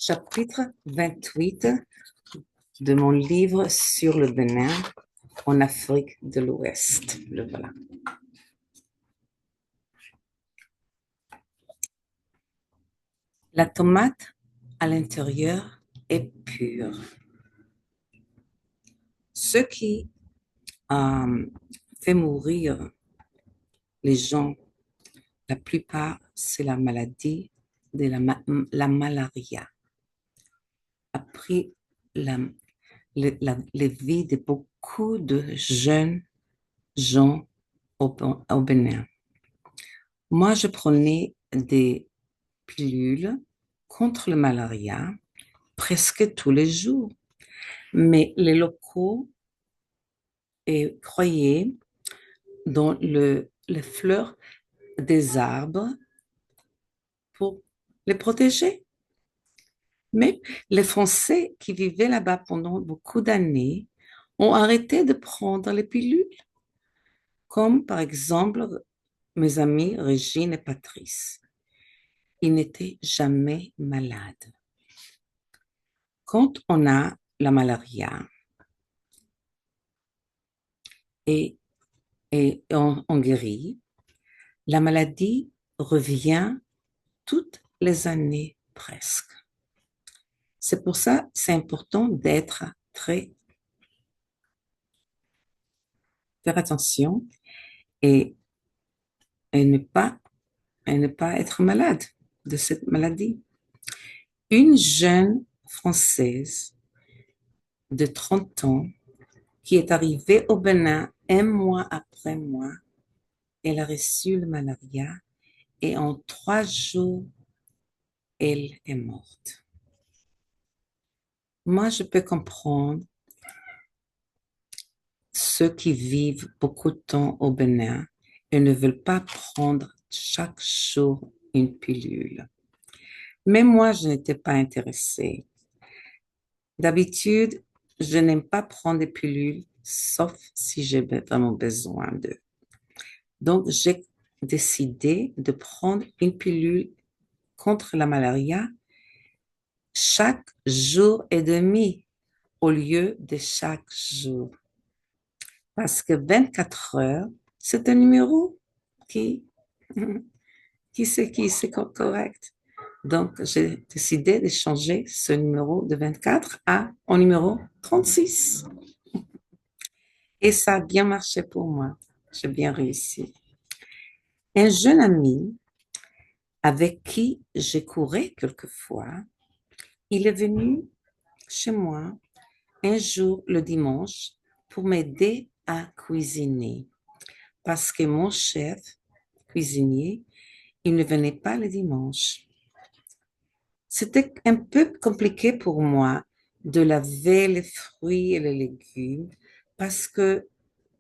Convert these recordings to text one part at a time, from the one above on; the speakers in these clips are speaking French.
Chapitre 28 de mon livre sur le Bénin en Afrique de l'Ouest. Le voilà. La tomate à l'intérieur est pure. Ce qui fait mourir les gens, la plupart, c'est la maladie de la malaria. Après les vies de beaucoup de jeunes gens au Bénin. Moi, je prenais des pilules contre le malaria presque tous les jours. Mais les locaux croyaient dans les fleurs des arbres pour les protéger. Mais les Français qui vivaient là-bas pendant beaucoup d'années ont arrêté de prendre les pilules, comme par exemple mes amis Régine et Patrice. Ils n'étaient jamais malades. Quand on a la malaria et on guérit, la maladie revient toutes les années presque. C'est pour ça c'est important d'être faire attention et, et ne pas être malade de cette maladie. Une jeune Française de 30 ans qui est arrivée au Bénin un mois après moi, elle a reçu le malaria et en 3 jours, elle est morte. Moi, je peux comprendre ceux qui vivent beaucoup de temps au Bénin et ne veulent pas prendre chaque jour une pilule. Mais moi, je n'étais pas intéressée. D'habitude, je n'aime pas prendre des pilules, sauf si j'ai vraiment besoin d'eux. Donc, j'ai décidé de prendre une pilule contre la malaria chaque jour et demi au lieu de chaque jour. Parce que 24 heures, c'est un numéro qui c'est correct. Donc, j'ai décidé de changer ce numéro de 24 au numéro 36. Et ça a bien marché pour moi. J'ai bien réussi. Un jeune ami avec qui je courais quelquefois, il est venu chez moi un jour le dimanche pour m'aider à cuisiner. Parce que mon chef cuisinier, il ne venait pas le dimanche. C'était un peu compliqué pour moi de laver les fruits et les légumes parce que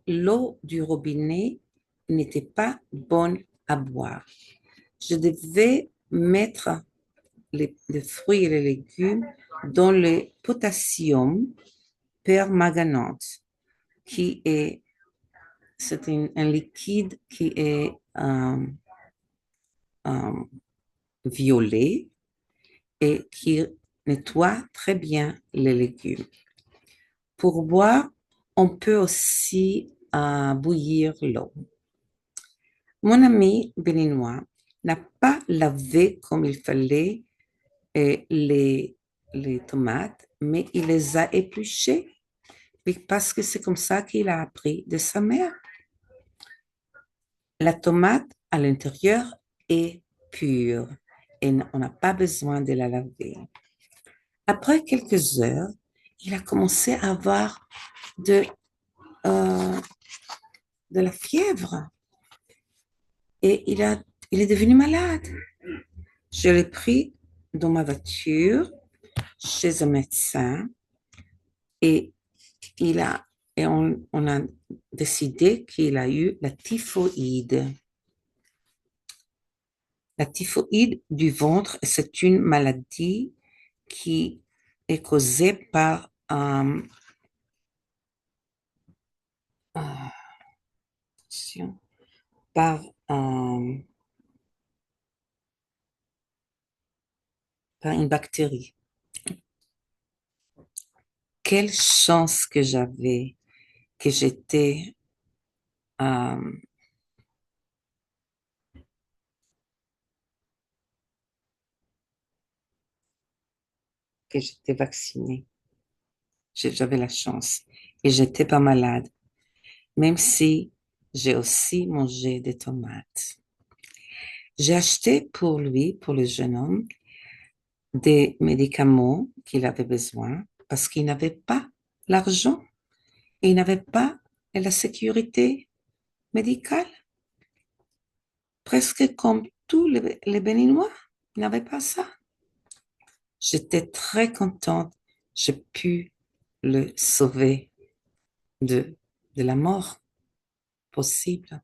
l'eau du robinet n'était pas bonne à boire. Je devais mettre les fruits et les légumes dans le potassium permanganate, c'est un liquide qui est violet et qui nettoie très bien les légumes. Pour boire, on peut aussi bouillir l'eau. Mon ami béninois n'a pas lavé comme il fallait les tomates, mais il les a épluchées parce que c'est comme ça qu'il a appris de sa mère. La tomate à l'intérieur est pure et on n'a pas besoin de la laver. Après quelques heures, il a commencé à avoir de la fièvre et il est devenu malade. Je l'ai pris dans ma voiture chez un médecin et on a décidé qu'il a eu la typhoïde. La typhoïde du ventre, c'est une maladie qui est causée par par une bactérie. Quelle chance que j'avais, que j'étais, euh, que j'étais vaccinée. J'avais la chance et j'étais pas malade, même si j'ai aussi mangé des tomates. J'ai acheté pour lui, pour le jeune homme, des médicaments qu'il avait besoin parce qu'il n'avait pas l'argent et il n'avait pas la sécurité médicale, presque comme tous les Béninois. Ils n'avaient pas ça. J'étais très contente. J'ai pu le sauver de, de la mort possible.